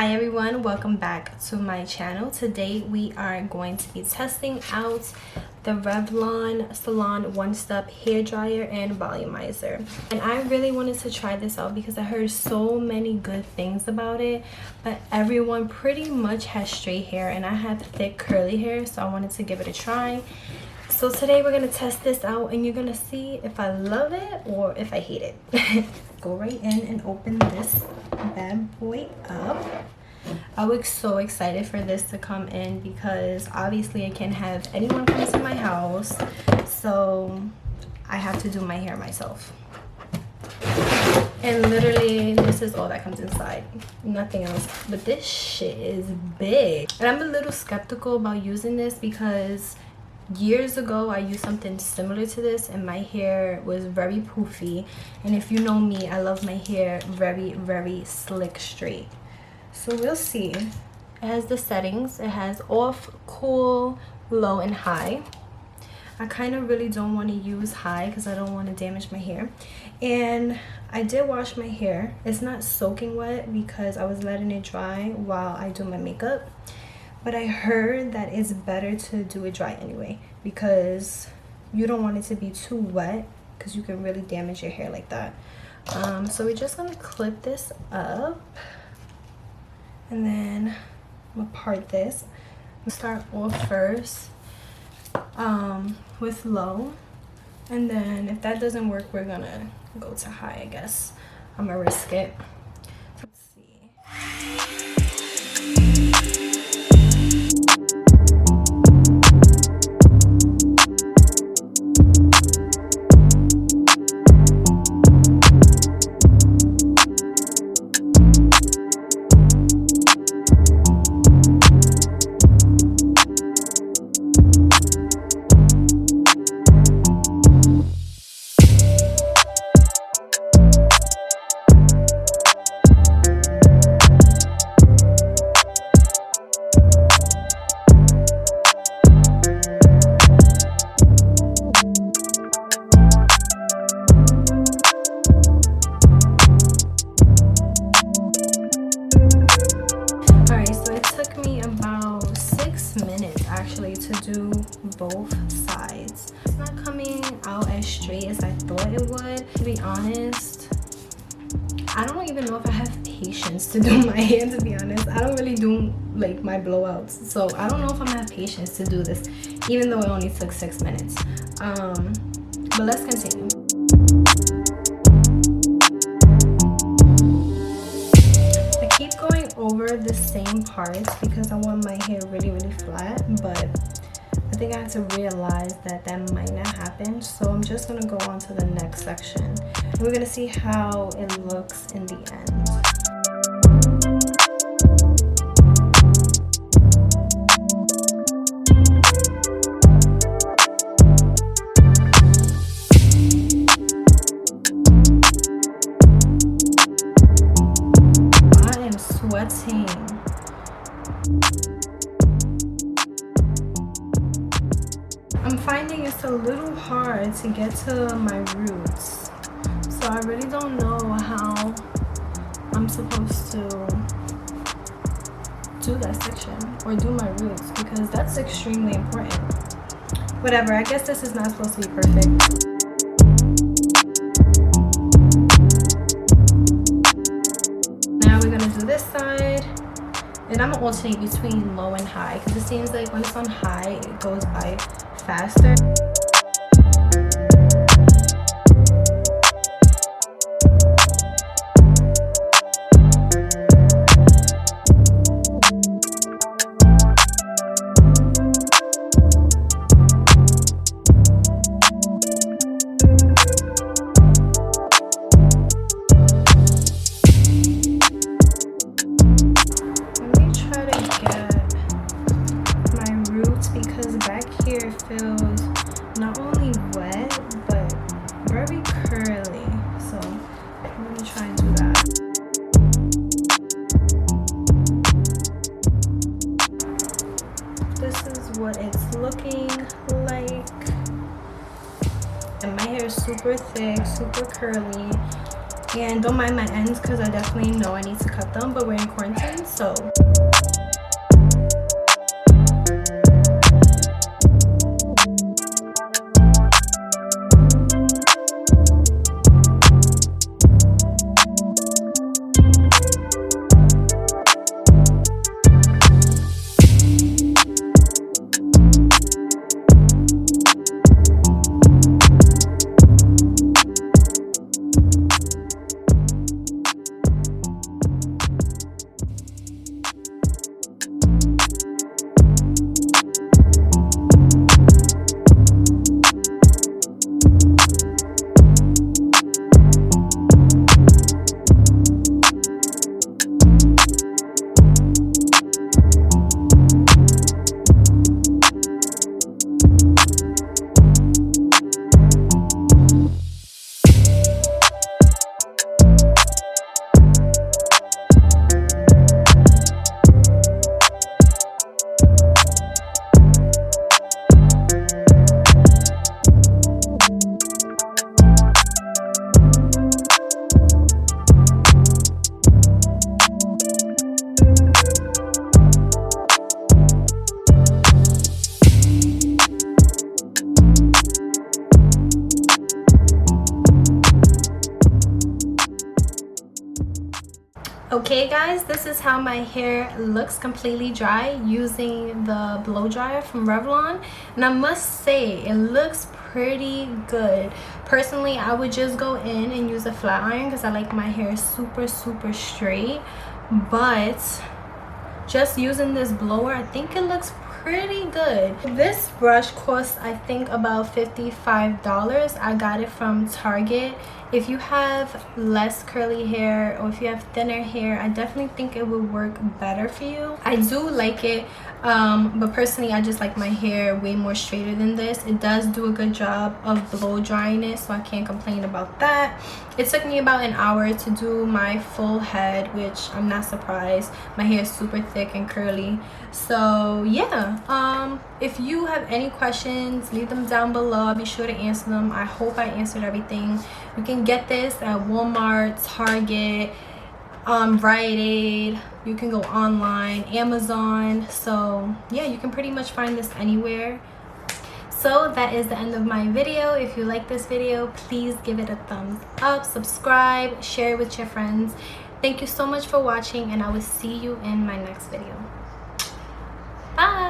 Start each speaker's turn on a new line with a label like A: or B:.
A: Hi everyone, welcome back to my channel. Today we are going to be testing out the Revlon Salon One Step Hair Dryer and Volumizer. And I really wanted to try this out because I heard so many good things about it, but everyone pretty much has straight hair and I have thick curly hair, so I wanted to give it a try. So today we're gonna test this out and you're gonna see if I love it or if I hate it. Go right in and open this bad boy up. I was so excited for this to come in because obviously I can't have anyone come to my house, so I have to do my hair myself. And literally this is all that comes inside, nothing else. But this shit is big and I'm a little skeptical about using this because years ago I used something similar to this and my hair was very poofy, and if you know me, I love my hair very slick straight. So we'll see. It has the settings. It has off, cool, low, and high. I kind of really don't want to use high because I don't want to damage my hair. And I did wash my hair. It's not soaking wet because I was letting it dry while I do my makeup. But I heard that it's better to do it dry anyway because you don't want it to be too wet because you can really damage your hair like that. So we're just going to clip this up and then I'm going to part this. We'll start off first with low, and then if that doesn't work, we're going to go to high, I guess. I'm going to risk it. Let's see. Actually, to do both sides. It's not coming out as straight as I thought it would. To be honest, I don't even know if I have patience to do my hair, to be honest. I don't really do like my blowouts, so I don't know if I'm gonna have patience to do this, even though it only took 6 minutes. But let's continue. Over the same parts because I want my hair really flat, but I think I have to realize that that might not happen, so I'm just gonna go on to the next section and we're gonna see how it looks in the end. Sweating. I'm finding it's a little hard to get to my roots, so I really don't know how I'm supposed to do that section or do my roots because that's extremely important. Whatever, I guess this is not supposed to be perfect. This side, and I'm gonna alternate between low and high because it seems like when it's on high it goes by faster. Feels not only wet but very curly, so I'm gonna try and do that. This is what it's looking like, and my hair is super thick, super curly. And don't mind my ends because I definitely know I need to cut them, but we're in quarantine, so. Okay guys, this is how my hair looks completely dry using the blow dryer from Revlon, and I must say it looks pretty good. Personally, I would just go in and use a flat iron because I like my hair super straight, but just using this blower, I think it looks pretty good. This brush costs I think about $55. I got it from Target. If you have less curly hair or if you have thinner hair, I definitely think it would work better for you. I do like it, but personally I just like my hair way more straighter than this. It does do a good job of blow drying it, so I can't complain about that. It took me about an hour to do my full head, which I'm not surprised. My hair is super thick and curly. So yeah, if you have any questions, leave them down below. I'll be sure to answer them. I hope I answered everything. You can get this at Walmart, Target, Rite Aid. You can go online, Amazon. So yeah, you can pretty much find this anywhere. So that is the end of my video. If you like this video, please give it a thumbs up, subscribe, share it with your friends. Thank you so much for watching, and I will see you in my next video. Bye.